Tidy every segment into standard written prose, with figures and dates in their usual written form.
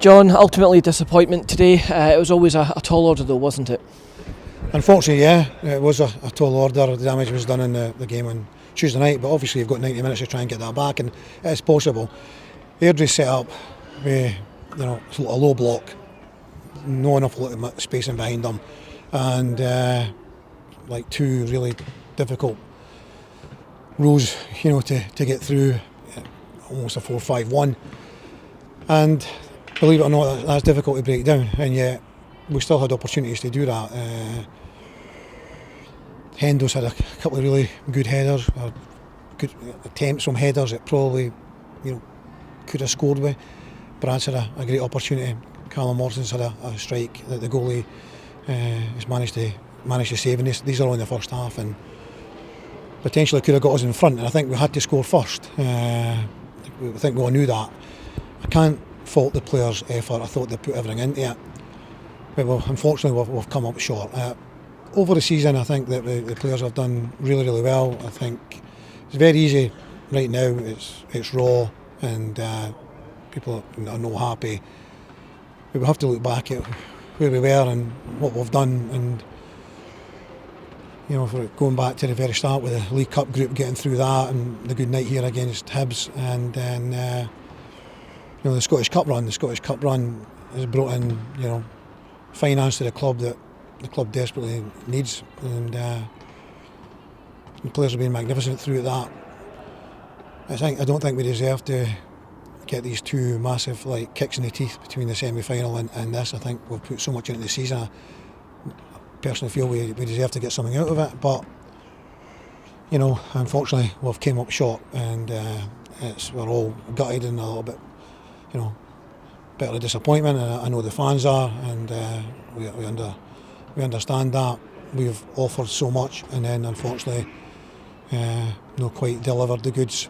John, ultimately disappointment today. It was always a tall order though, wasn't it? Unfortunately, yeah, it was a tall order. The damage was done in the game on Tuesday night, but obviously you've got 90 minutes to try and get that back, and it is possible. Airdrie set up with a low block, no enough spacing behind them, and like two really difficult rows, to get through, almost a 4-5-1, and believe it or not, that's difficult to break down, and yet we still had opportunities to do that. Hendo's had a couple of really good headers, or good attempts from headers that probably could have scored with. Brad's had a great opportunity. Callum Morrison's had a strike that the goalie has managed to save, and these are all in the first half, and potentially could have got us in front, and I think we had to score first. I think we all knew that. I can't fault the players' effort. I thought they put everything into it, but unfortunately we've come up short. Over the season, I think that the players have done really, really well. I think it's very easy right now. It's raw, and people are not happy. But we have to look back at where we were and what we've done, and if we're going back to the very start with the League Cup group, getting through that, and the good night here against Hibs, and then the Scottish Cup run. The Scottish Cup run has brought in finance to the club that the club desperately needs, and the players have been magnificent through that. I don't think we deserve to get these two massive kicks in the teeth between the semi-final and this. I think we've put so much into the season. I personally feel we deserve to get something out of it, but unfortunately we've came up short, and we're all gutted and a little bit bit of a disappointment, and I know the fans are, and we understand that. We've offered so much, and then unfortunately not quite delivered the goods.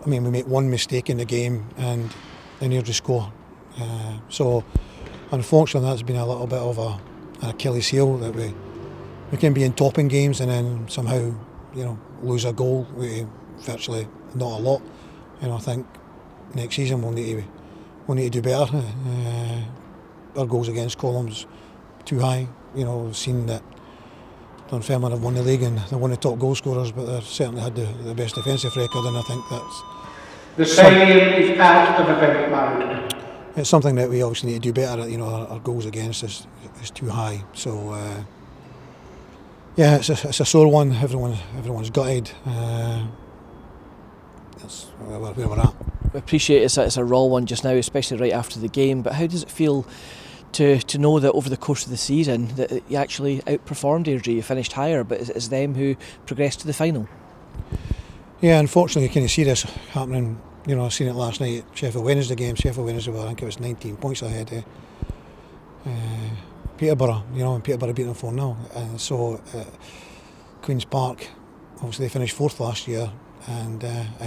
We make one mistake in the game and Airdrie score. So unfortunately that's been a little bit of an Achilles heel, that we can be in topping games and then somehow lose a goal with virtually not a lot. I think next season we'll need to do better. Our goals against columns too high. We've seen that Dunfermline have won the league and they're one of the top goal scorers, but they've certainly had the best defensive record, and I think that's... The stadium is out of event mode. It's something that we obviously need to do better at. Our goals against is too high. So it's a sore one. Everyone's gutted. That's where we're at. I appreciate it's a raw one just now, especially right after the game, but how does it feel to know that over the course of the season that you actually outperformed Airdrie? You finished higher, but it's them who progressed to the final? Yeah, unfortunately you can't see this happening. I seen it last night at Sheffield Wednesday game. Sheffield Wednesday I think it was 19 points ahead of Peterborough, and Peterborough beat them 4-0. So Queen's Park, obviously they finished fourth last year, and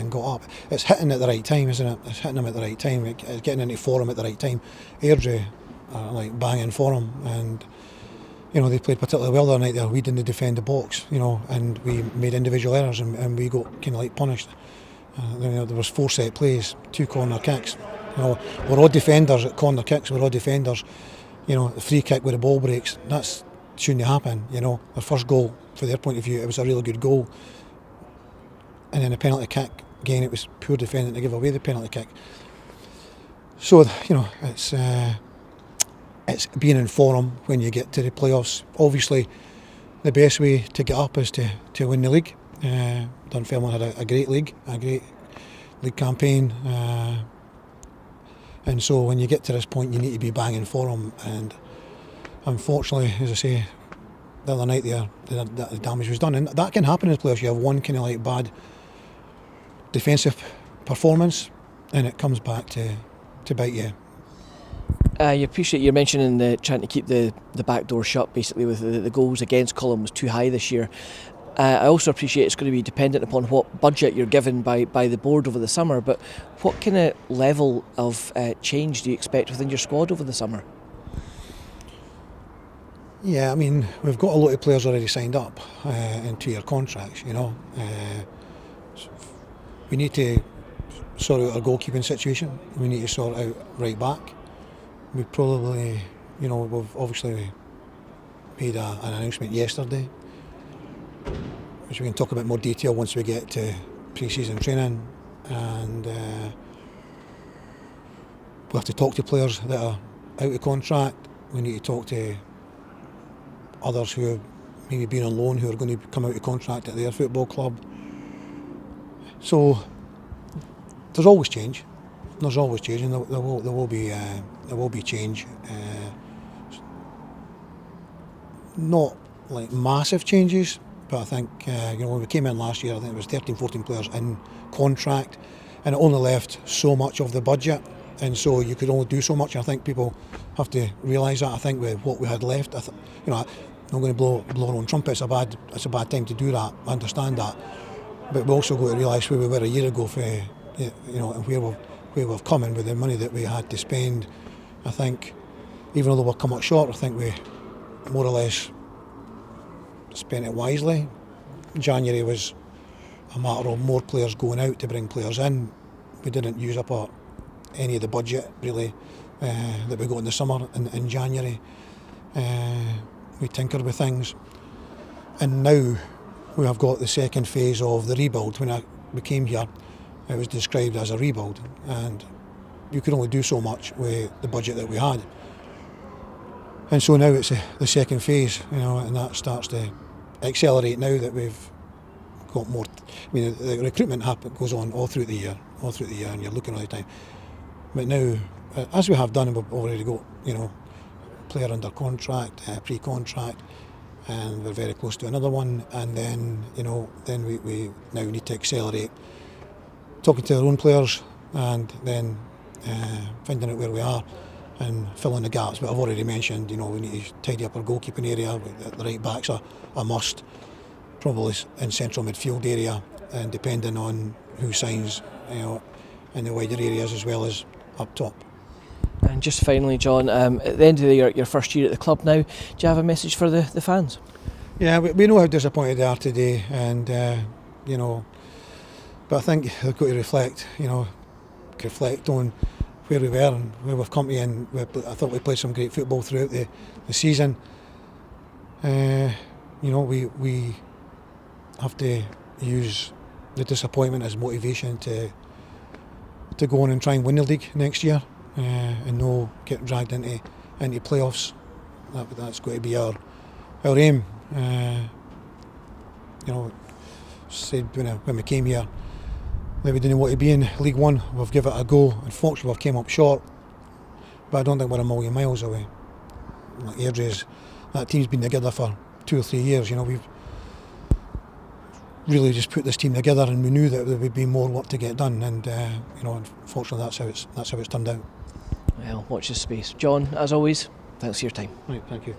got up. It's hitting at the right time, isn't it? It's hitting them at the right time. It's getting into form at the right time. Airdrie are banging for them, and they played particularly well the other night. We didn't defend the box, and we made individual errors, and we got punished. There was 4 set plays, 2 corner kicks. We're all defenders at corner kicks. We're all defenders. The free kick where the ball breaks, that shouldn't happen. Their first goal, from their point of view, it was a really good goal. And then the penalty kick, again, it was poor defending to give away the penalty kick. So it's being in form when you get to the playoffs. Obviously, the best way to get up is to win the league. Dunfermline had a great league campaign, and so when you get to this point, you need to be banging for them. And unfortunately, as I say, the other night the damage was done, and that can happen as players. You have one bad defensive performance, and it comes back to bite you. You appreciate you're mentioning trying to keep the back door shut, basically, with the goals against column was too high this year. I also appreciate it's going to be dependent upon what budget you're given by the board over the summer, but what kind of level of change do you expect within your squad over the summer? Yeah, we've got a lot of players already signed up in 2-year contracts, We need to sort out our goalkeeping situation. We need to sort out right back. We probably, we've obviously made an announcement yesterday, which we can talk about in more detail once we get to pre-season training, and we'll have to talk to players that are out of contract. We need to talk to others who have maybe been on loan, who are going to come out of contract at their football club. So there's always change. There's always change, and there will be change. Not like massive changes, but I think when we came in last year, I think it was 13, 14 players in contract, and it only left so much of the budget, and so you could only do so much. I think people have to realise that. I think with what we had left, I'm not going to blow our own trumpet. It's a bad time to do that. I understand that, but we also got to realise where we were a year ago, and where we've come in with the money that we had to spend. I think, even though we've come up short, I think we more or less spent it wisely. January was a matter of more players going out to bring players in. We didn't use up any of the budget really that we got in the summer in January. We tinkered with things, and now we have got the second phase of the rebuild. When we came here, it was described as a rebuild, and you could only do so much with the budget that we had. And so now it's the second phase, and that starts to accelerate now that we've got more. The recruitment goes on all through the year, and you're looking all the time. But now, as we have done, we've already got, player under contract, pre-contract, and we're very close to another one. And then, then we now need to accelerate talking to our own players, and then finding out where we are and filling the gaps. But I've already mentioned, we need to tidy up our goalkeeping area. The right backs are a must, probably in central midfield area, and depending on who signs, in the wider areas as well as up top. And just finally, John, at the end of your first year at the club now, do you have a message for the fans? Yeah, we know how disappointed they are today, and but I think they've got to reflect on where we were and where we've come to, and I thought we played some great football throughout the season. We have to use the disappointment as motivation to go on and try and win the league next year, and not get dragged into playoffs. That's going to be our aim. Said when we came here that we didn't want to be in League One. We've given it a go. Unfortunately, we've came up short, but I don't think we're a million miles away. Like Airdrie, that team's been together for 2 or 3 years. We've really just put this team together, and we knew that there would be more work to get done, and unfortunately that's how it's turned out. Well, watch this space. John, as always, thanks for your time. Right, thank you.